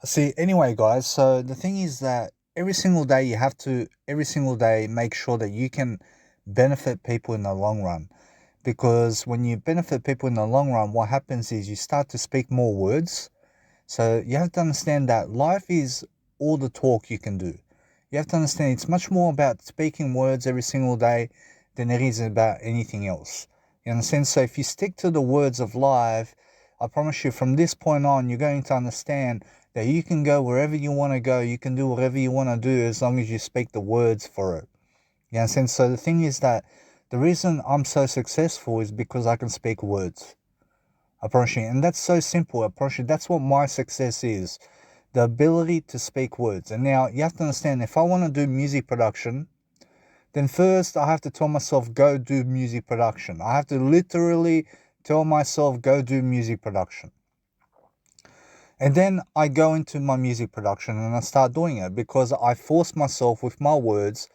See, anyway, guys, so the thing is that every single day you have to, every single day, make sure that you can benefit people in the long run. Because when you benefit people in the long run, what happens is you start to speak more words. So you have to understand that life is all the talk you can do. You have to understand it's much more about speaking words every single day than it is about anything else. You understand? So if you stick to the words of life, I promise you from this point on, you're going to understand that you can go wherever you want to go. You can do whatever you want to do as long as you speak the words for it. You understand? So the thing is that the reason I'm so successful is because I can speak words. I promise you. And that's so simple. I promise you. That's what my success is. The ability to speak words. And now you have to understand if I want to do music production, then first I have to tell myself, go do music production. I have to literally tell myself, go do music production. And then I go into my music production and I start doing it because I force myself with my words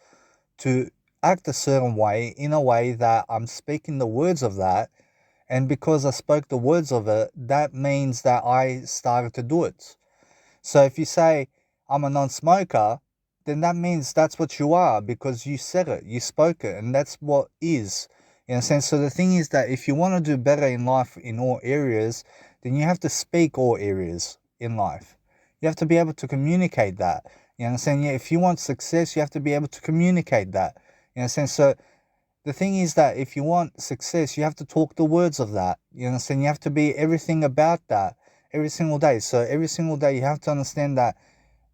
to act a certain way, in a way that I'm speaking the words of that. And because I spoke the words of it, that means that I started to do it. So if you say, I'm a non smoker, then that means that's what you are because you said it, you spoke it, and that's what is. In a sense, so the thing is that if you want to do better in life in all areas, then you have to speak all areas in life. You have to be able to communicate that. You understand? Yeah, if you want success, you have to be able to communicate that. In a sense, so the thing is that if you want success, you have to talk the words of that. You understand? You have to be everything about that every single day. So every single day, you have to understand that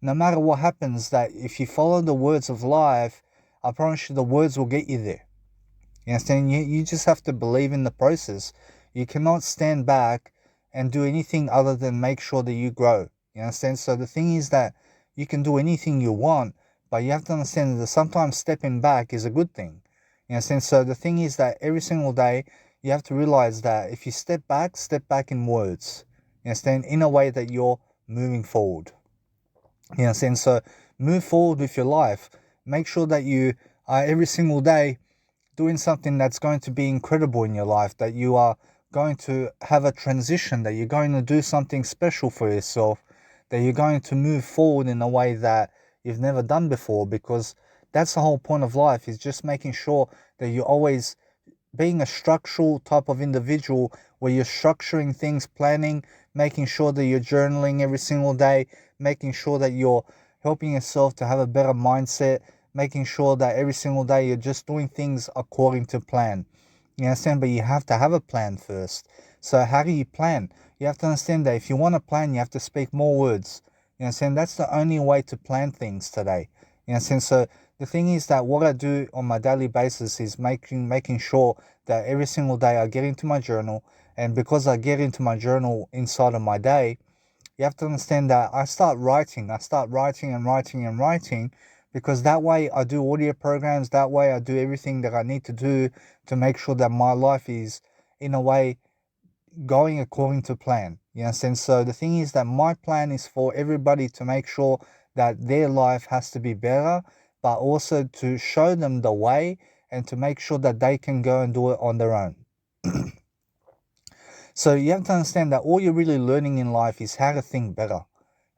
no matter what happens, that if you follow the words of life, I promise you the words will get you there. You understand? You just have to believe in the process. You cannot stand back and do anything other than make sure that you grow. You understand? So the thing is that you can do anything you want, but you have to understand that sometimes stepping back is a good thing. You understand? So the thing is that every single day you have to realize that if you step back in words. You understand? In a way that you're moving forward. You understand? So move forward with your life. Make sure that you are every single day doing something that's going to be incredible in your life, that you are going to have a transition, that you're going to do something special for yourself, that you're going to move forward in a way that you've never done before, because that's the whole point of life, is just making sure that you're always being a structural type of individual where you're structuring things, planning, making sure that you're journaling every single day, making sure that you're helping yourself to have a better mindset, making sure that every single day you're just doing things according to plan. You understand? But you have to have a plan first. So how do you plan? You have to understand that if you want to plan, you have to speak more words. You understand? That's the only way to plan things today. You understand? So the thing is that what I do on my daily basis is making sure that every single day I get into my journal, and because I get into my journal inside of my day, you have to understand that I start writing. I start writing and writing and writing because that way I do audio programs. That way I do everything that I need to do to make sure that my life is, in a way, going according to plan. You understand? So the thing is that my plan is for everybody to make sure that their life has to be better, but also to show them the way and to make sure that they can go and do it on their own. So you have to understand that all you're really learning in life is how to think better.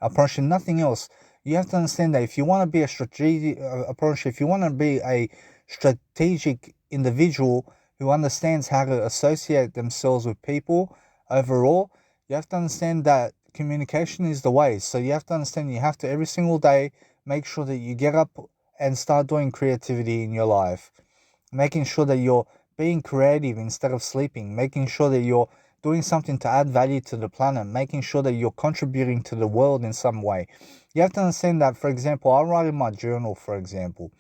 Approach nothing else. You have to understand that if you want to be a strategic approach, if you want to be a strategic individual who understands how to associate themselves with people overall, you have to understand that communication is the way. So you have to understand you have to every single day make sure that you get up and start doing creativity in your life, making sure that you're being creative instead of sleeping, making sure that you're doing something to add value to the planet, making sure that you're contributing to the world in some way. You have to understand that, for example, I write in my journal, for example,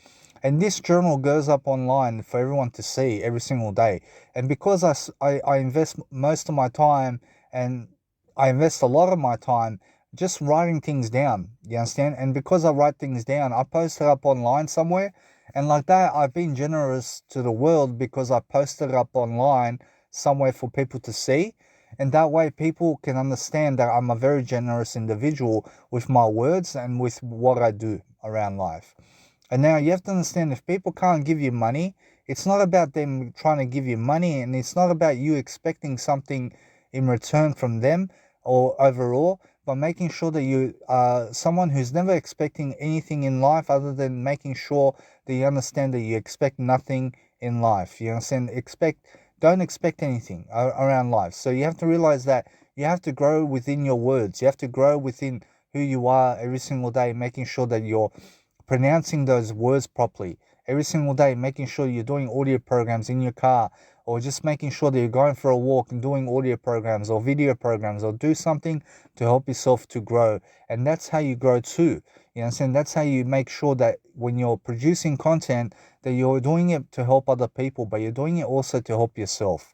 and this journal goes up online for everyone to see every single day. And because I invest most of my time, and I invest a lot of my time just writing things down, you understand? And because I write things down, I post it up online somewhere, and like that, I've been generous to the world because I posted it up online somewhere for people to see. And that way, people can understand that I'm a very generous individual with my words and with what I do around life. And now you have to understand if people can't give you money, it's not about them trying to give you money, and it's not about you expecting something in return from them or overall, by making sure that you are someone who's never expecting anything in life other than making sure that you understand that you expect nothing in life. You understand? Don't expect anything around life. So you have to realize that you have to grow within your words. You have to grow within who you are every single day, making sure that you're pronouncing those words properly every single day, making sure you're doing audio programs in your car, or just making sure that you're going for a walk and doing audio programs or video programs, or do something to help yourself to grow. And that's how you grow too. You know what I'm saying? That's how you make sure that when you're producing content, that you're doing it to help other people, but you're doing it also to help yourself.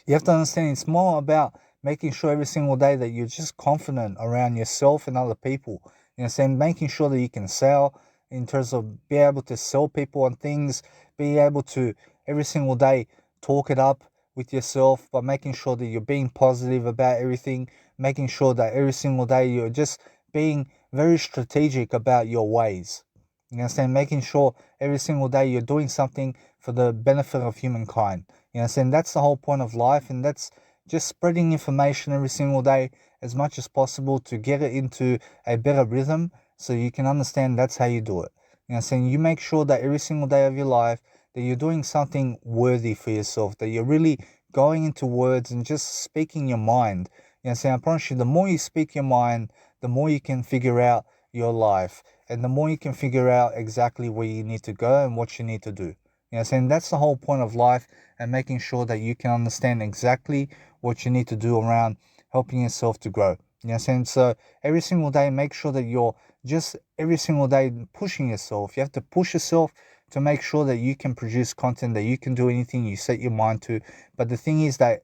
You have to understand it's more about making sure every single day that you're just confident around yourself and other people. You know, saying making sure that you can sell in terms of be able to sell people on things, be able to every single day talk it up with yourself by making sure that you're being positive about everything, making sure that every single day you're just being very strategic about your ways. You understand? Making sure every single day you're doing something for the benefit of humankind. You know, saying that's the whole point of life, and that's just spreading information every single day as much as possible to get it into a better rhythm so you can understand that's how you do it. You know, saying you make sure that every single day of your life that you're doing something worthy for yourself, that you're really going into words and just speaking your mind. You know, saying I promise you, the more you speak your mind, the more you can figure out your life, and the more you can figure out exactly where you need to go and what you need to do. You know, saying that's the whole point of life, and making sure that you can understand exactly what you need to do around helping yourself to grow. You know, saying so every single day, make sure that you're just every single day pushing yourself. You have to push yourself to make sure that you can produce content, that you can do anything you set your mind to. But the thing is that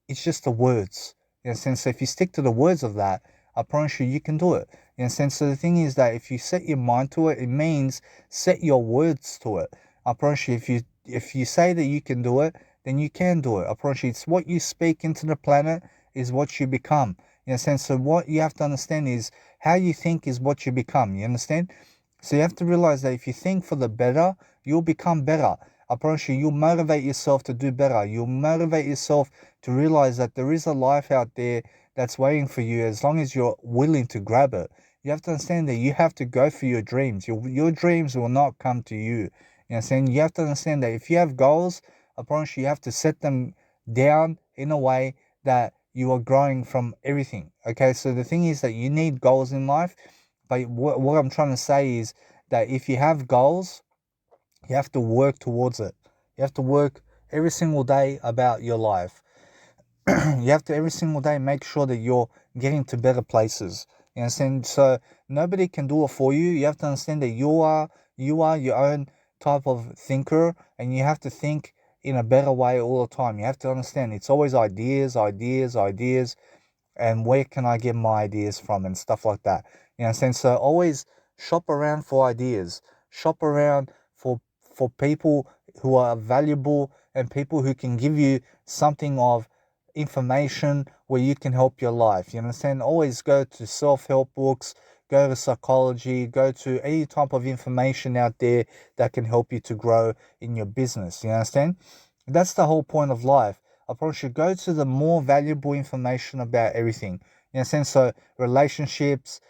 it's just the words. You know, so if you stick to the words of that, I promise you, you can do it. You know, so the thing is that if you set your mind to it, it means set your words to it. I promise you, if you say that you can do it, then you can do it. I promise you, it's what you speak into the planet is what you become. You understand? So what you have to understand is how you think is what you become. You understand? So you have to realize that if you think for the better, you'll become better. I promise you, you'll motivate yourself to do better. You'll motivate yourself to realize that there is a life out there that's waiting for you as long as you're willing to grab it. You have to understand that you have to go for your dreams. Your dreams will not come to you. You know what I'm saying? You have to understand that if you have goals, I promise you have to set them down in a way that you are growing from everything. Okay, so the thing is that you need goals in life, but what I'm trying to say is that if you have goals, you have to work towards it. You have to work every single day about your life. You have to every single day make sure that you're getting to better places. You understand? So nobody can do it for you. You have to understand that you are your own type of thinker, and you have to think in a better way all the time. You have to understand it's always ideas, ideas, ideas, and where can I get my ideas from and stuff like that. You know, so always shop around for ideas, shop around for people who are valuable and people who can give you something of information where you can help your life. You understand? Always go to self-help books, go to psychology, go to any type of information out there that can help you to grow in your business. You understand? That's the whole point of life. I promise you, go to the more valuable information about everything. In a sense, so relationships,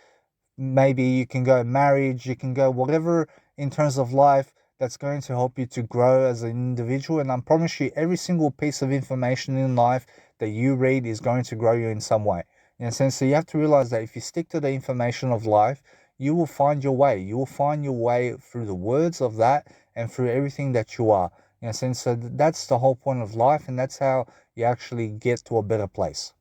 maybe you can go marriage, you can go whatever in terms of life that's going to help you to grow as an individual. And I promise you, every single piece of information in life that you read is going to grow you in some way. In a sense, so you have to realize that if you stick to the information of life, you will find your way. You will find your way through the words of that and through everything that you are. In a sense, so that's the whole point of life, and that's how you actually get to a better place.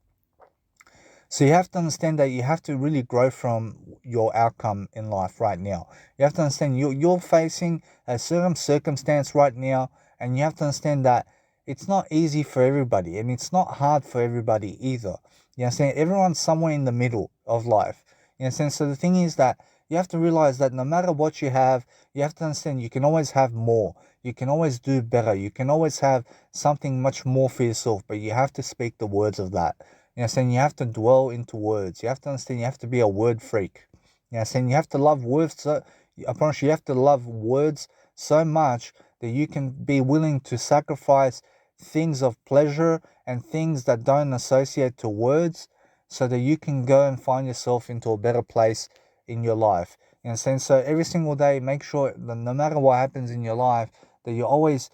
So you have to understand that you have to really grow from your outcome in life right now. You have to understand you're facing a certain circumstance right now, and you have to understand that it's not easy for everybody, and it's not hard for everybody either. You understand? Everyone's somewhere in the middle of life. You understand? So the thing is that you have to realize that no matter what you have, you have to understand you can always have more. You can always do better. You can always have something much more for yourself, but you have to speak the words of that. You know, saying you have to dwell into words. You have to understand you have to be a word freak. You know, saying you have to love words. So, I promise you have to love words so much that you can be willing to sacrifice things of pleasure and things that don't associate to words so that you can go and find yourself into a better place in your life. You understand? So every single day, make sure that no matter what happens in your life, that you're always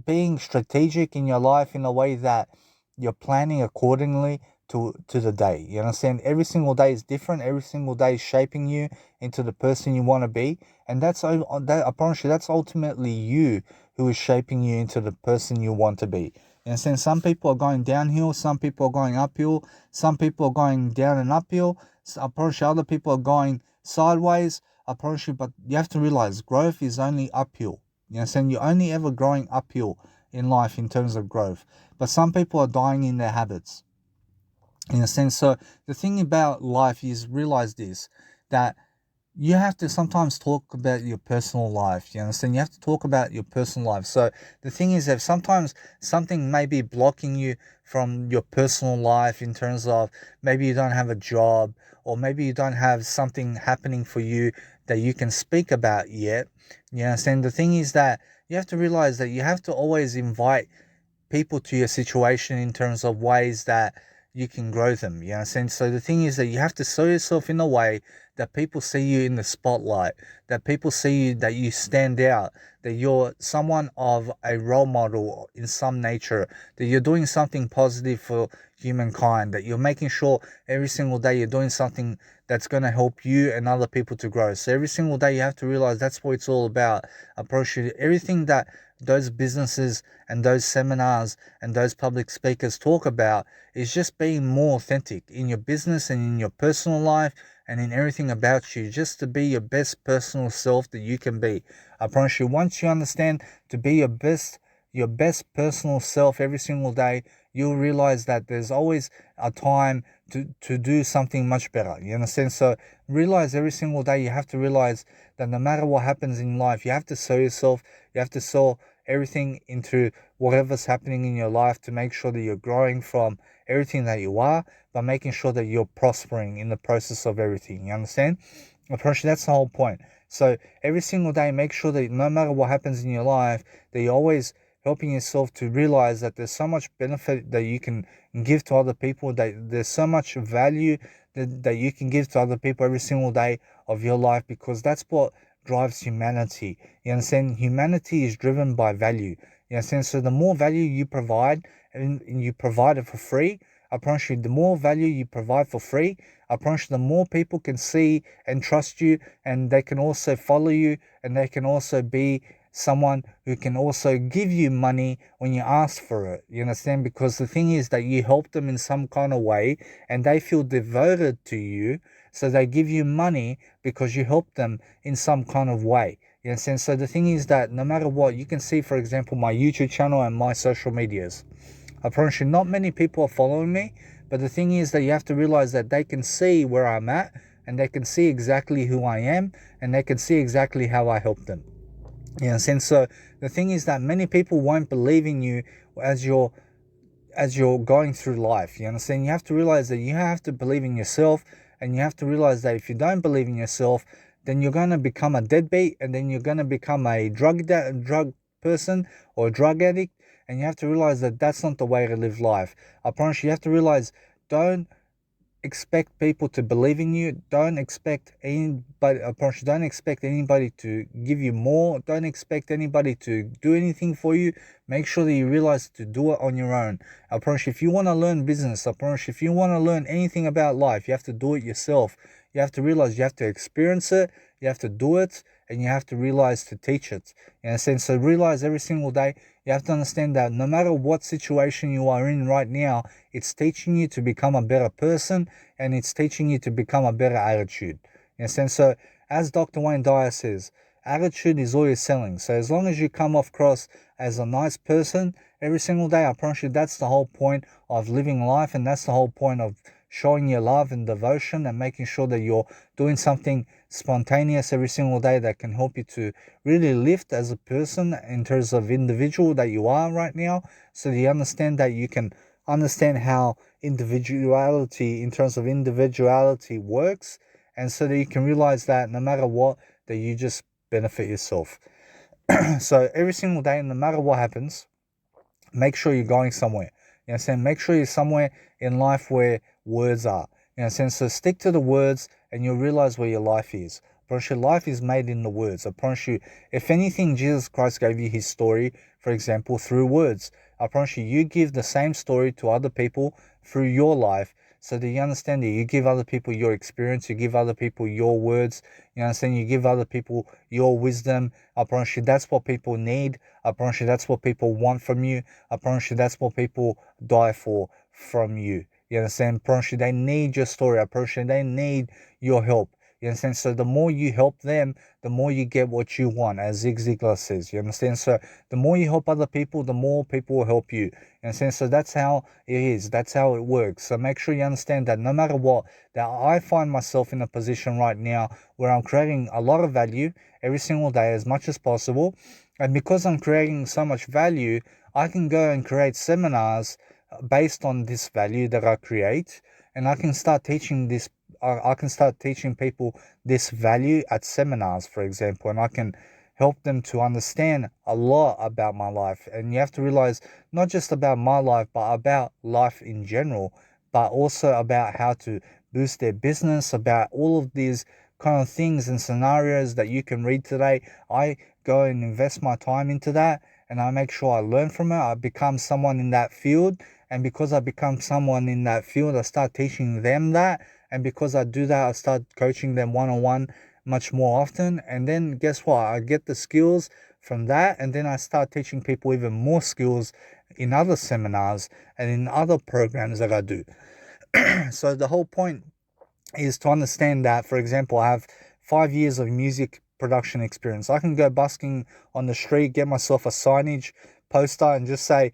being strategic in your life in a way that you're planning accordingly to the day. You understand? Every single day is different. Every single day is shaping you into the person you want to be, and that I promise you, that's ultimately you who is shaping you into the person you want to be. You understand? Some people are going downhill. Some people are going uphill. Some people are going down and uphill. So I promise you, other people are going sideways. I promise you, but you have to realize growth is only uphill. You understand? You're only ever growing uphill in life in terms of growth. But some people are dying in their habits. In a sense, so the thing about life is realize this, that you have to sometimes talk about your personal life. You understand? You have to talk about your personal life. So the thing is that sometimes something may be blocking you from your personal life in terms of maybe you don't have a job, or maybe you don't have something happening for you that you can speak about yet. You understand? The thing is that you have to realize that you have to always invite people to your situation in terms of ways that you can grow them. You understand? So the thing is that you have to sell yourself in a way that people see you in the spotlight, that people see you, that you stand out, that you're someone of a role model in some nature, that you're doing something positive for humankind, that you're making sure every single day you're doing something that's going to help you and other people to grow. So every single day you have to realize that's what it's all about. Approach everything that those businesses and those seminars and those public speakers talk about is just being more authentic in your business and in your personal life and in everything about you, just to be your best personal self that you can be. I promise you, once you understand to be your best personal self every single day, you'll realize that there's always a time to do something much better. You understand? So realize every single day, you have to realize that no matter what happens in life, you have to sell yourself, you have to sell everything into whatever's happening in your life to make sure that you're growing from everything that you are, but making sure that you're prospering in the process of everything. You understand? Approach, that's the whole point. So every single day, make sure that no matter what happens in your life, that you're always helping yourself to realize that there's so much benefit that you can give to other people, that there's so much value that you can give to other people every single day of your life, because that's what drives humanity. You understand? Humanity is driven by value. You understand? So the more value you provide, and you provide it for free, I promise you, the more value you provide for free, I promise you, the more people can see and trust you, and they can also follow you, and they can also be someone who can also give you money when you ask for it. You understand? Because the thing is that you help them in some kind of way, and they feel devoted to you, so they give you money because you help them in some kind of way. You understand? So the thing is that no matter what, you can see, for example, my YouTube channel and my social medias. I promise you, not many people are following me, but the thing is that you have to realize that they can see where I'm at, and they can see exactly who I am, and they can see exactly how I help them. You understand? So the thing is that many people won't believe in you as you're going through life. You understand? You have to realize that you have to believe in yourself, and you have to realize that if you don't believe in yourself, then you're going to become a deadbeat, and then you're going to become a drug person or a drug addict, and you have to realize that that's not the way to live life. I promise you, you have to realize, don't expect people to believe in you. Don't expect anybody, I promise you, don't expect anybody to give you more. Don't expect anybody to do anything for you. Make sure that you realize to do it on your own. I promise you, if you want to learn business, I promise you, if you want to learn anything about life, you have to do it yourself. You have to realize you have to experience it, you have to do it, and you have to realize to teach it. You understand? So realize every single day, you have to understand that no matter what situation you are in right now, it's teaching you to become a better person, and it's teaching you to become a better attitude. You understand? So as Dr. Wayne Dyer says, attitude is all you're selling. So as long as you come off cross as a nice person every single day, I promise you, that's the whole point of living life, and that's the whole point of showing your love and devotion, and making sure that you're doing something spontaneous every single day that can help you to really lift as a person in terms of individual that you are right now, so that you understand that you can understand how individuality, in terms of individuality, works, and so that you can realize that no matter what, that you just benefit yourself. So every single day, no matter what happens, make sure you're going somewhere. You know what I'm saying? Make sure you're somewhere in life words are. You understand? So stick to the words and you'll realize where your life is. I promise you, life is made in the words. I promise you, if anything, Jesus Christ gave you his story, for example, through words. I promise you, you give the same story to other people through your life so that you understand that you give other people your experience, you give other people your words, you understand, you give other people your wisdom. I promise you, that's what people need. I promise you, that's what people want from you. I promise you, that's what people die for from you. You understand? I promise you, they need your story. I promise you, they need your help. You understand? So the more you help them, the more you get what you want, as Zig Ziglar says. You understand? So the more you help other people, the more people will help you. You understand? So that's how it is. That's how it works. So make sure you understand that no matter what, that I find myself in a position right now where I'm creating a lot of value every single day as much as possible. And because I'm creating so much value, I can go and create seminars based on this value that I create, and I can start teaching this. I can start teaching people this value at seminars, for example, and I can help them to understand a lot about my life. And you have to realize not just about my life, but about life in general, but also about how to boost their business, about all of these kind of things and scenarios that you can read today. I go and invest my time into that and I make sure I learn from it. I become someone in that field. And because I become someone in that field, I start teaching them that. And because I do that, I start coaching them one on one much more often. And then guess what? I get the skills from that. And then I start teaching people even more skills in other seminars and in other programs that I do. So the whole point is to understand that, for example, I have 5 years of music production experience. I can go busking on the street, get myself a signage poster, and just say,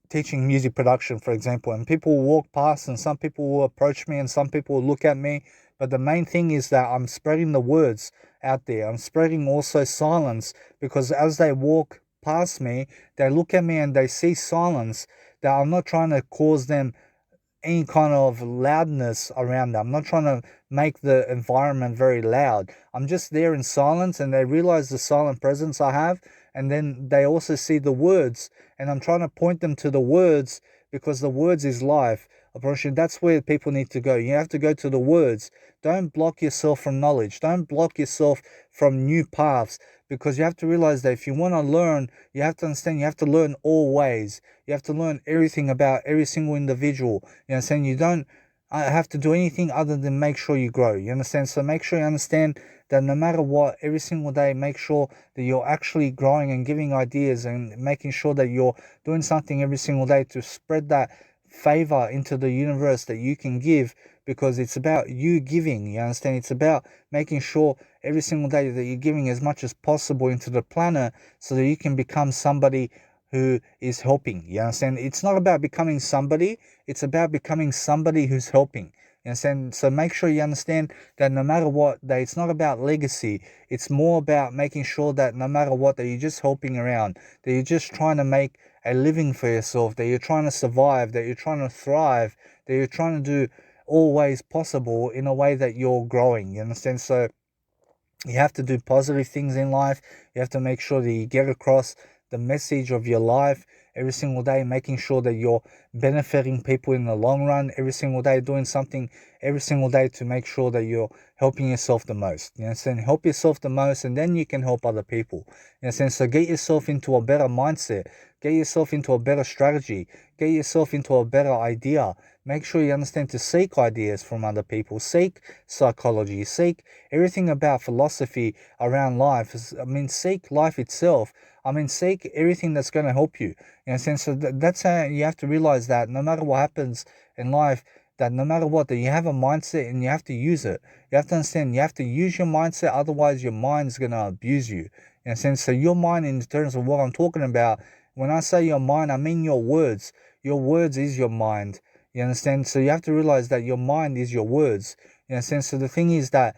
teaching music production, for example, and people will walk past and some people will approach me and some people will look at me. But the main thing is that I'm spreading the words out there. I'm spreading also silence, because as they walk past me, they look at me and they see silence, that I'm not trying to cause them any kind of loudness around them. I'm not trying to make the environment very loud. I'm just there in silence and they realize the silent presence I have. And then they also see the words. And I'm trying to point them to the words, because the words is life. That's where people need to go. You have to go to the words. Don't block yourself from knowledge. Don't block yourself from new paths, because you have to realize that if you want to learn, you have to understand you have to learn all ways. You have to learn everything about every single individual. You understand? You don't have to do anything other than make sure you grow. You understand? So make sure you understand that no matter what, every single day, make sure that you're actually growing and giving ideas and making sure that you're doing something every single day to spread that favor into the universe that you can give, because it's about you giving. You understand? It's about making sure every single day that you're giving as much as possible into the planet so that you can become somebody who is helping. You understand? It's not about becoming somebody, it's about becoming somebody who's helping. You understand? So make sure you understand that no matter what, that it's not about legacy. It's more about making sure that no matter what, that you're just helping around, that you're just trying to make a living for yourself, that you're trying to survive, that you're trying to thrive, that you're trying to do all ways possible in a way that you're growing. You understand? So you have to do positive things in life. You have to make sure that you get across the message of your life every single day, making sure that you're benefiting people in the long run every single day, doing something every single day to make sure that you're helping yourself the most. You understand? Help yourself the most, and then you can help other people. You understand? So get yourself into a better mindset, get yourself into a better strategy, get yourself into a better idea. Make sure you understand to seek ideas from other people, seek psychology, seek everything about philosophy around life. Seek life itself. Seek everything that's going to help you. In a sense, so that's how you have to realize that no matter what happens in life, that no matter what, that you have a mindset and you have to use it. You have to understand, you have to use your mindset, otherwise your mind's going to abuse you. In a sense, so your mind, in terms of what I'm talking about, when I say your mind, I mean your words. Your words is your mind. You understand? So you have to realize that your mind is your words. You understand? So the thing is that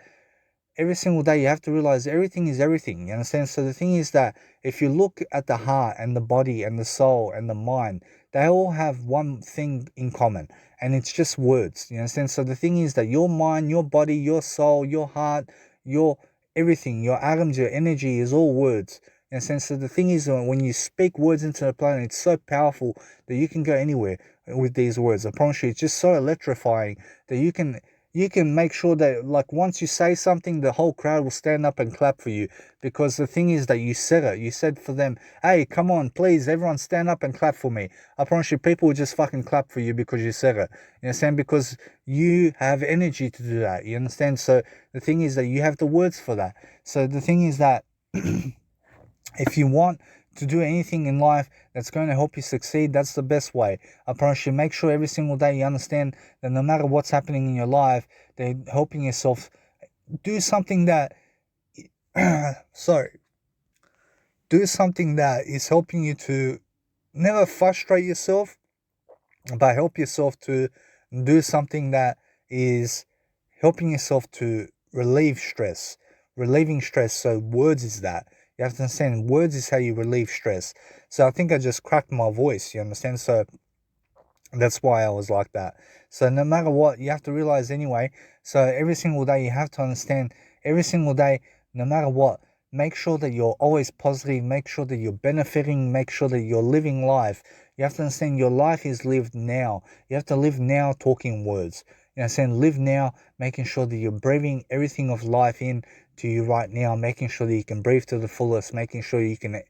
every single day you have to realize everything is everything. You understand? So the thing is that if you look at the heart and the body and the soul and the mind, they all have one thing in common, and it's just words. You understand? So the thing is that your mind, your body, your soul, your heart, your everything, your atoms, your energy is all words. You understand? So the thing is, when you speak words into the planet, it's so powerful that you can go anywhere. with these words. I promise you, it's just so electrifying that you can make sure that, like, once you say something, the whole crowd will stand up and clap for you, because the thing is that you said it. You said for them, hey, come on, please, everyone stand up and clap for me. I promise you, people will just fucking clap for you because you said it. You understand? Because you have energy to do that. You understand? So the thing is that you have the words for that. So the thing is that if you want to do anything in life that's going to help you succeed, that's the best way. I promise you, make sure every single day you understand that no matter what's happening in your life, they're helping yourself do something that, sorry, do something that is helping you to never frustrate yourself, but help yourself to do something that is helping yourself to relieve stress. Relieving stress, so words is that. You have to understand, words is how you relieve stress. So I think I just cracked my voice, you understand? So that's why I was like that. So no matter what, you have to realize anyway. So every single day, you have to understand, every single day, no matter what, make sure that you're always positive, make sure that you're benefiting, make sure that you're living life. You have to understand your life is lived now. You have to live now talking words. You understand? Live now, making sure that you're breathing everything of life in to you right now, making sure that you can breathe to the fullest, making sure you can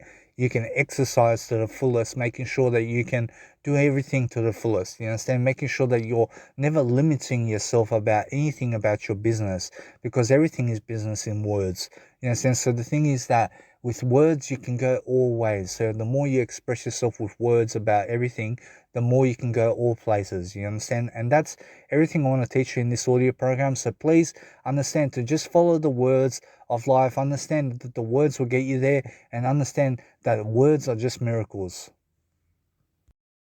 exercise to the fullest, making sure that you can do everything to the fullest. You understand? Making sure that you're never limiting yourself about anything about your business, because everything is business in words. You understand? So the thing is that with words, you can go all ways. So the more you express yourself with words about everything, the more you can go all places. You understand? And that's everything I want to teach you in this audio program. So please understand to just follow the words of life. Understand that the words will get you there, and understand that words are just miracles.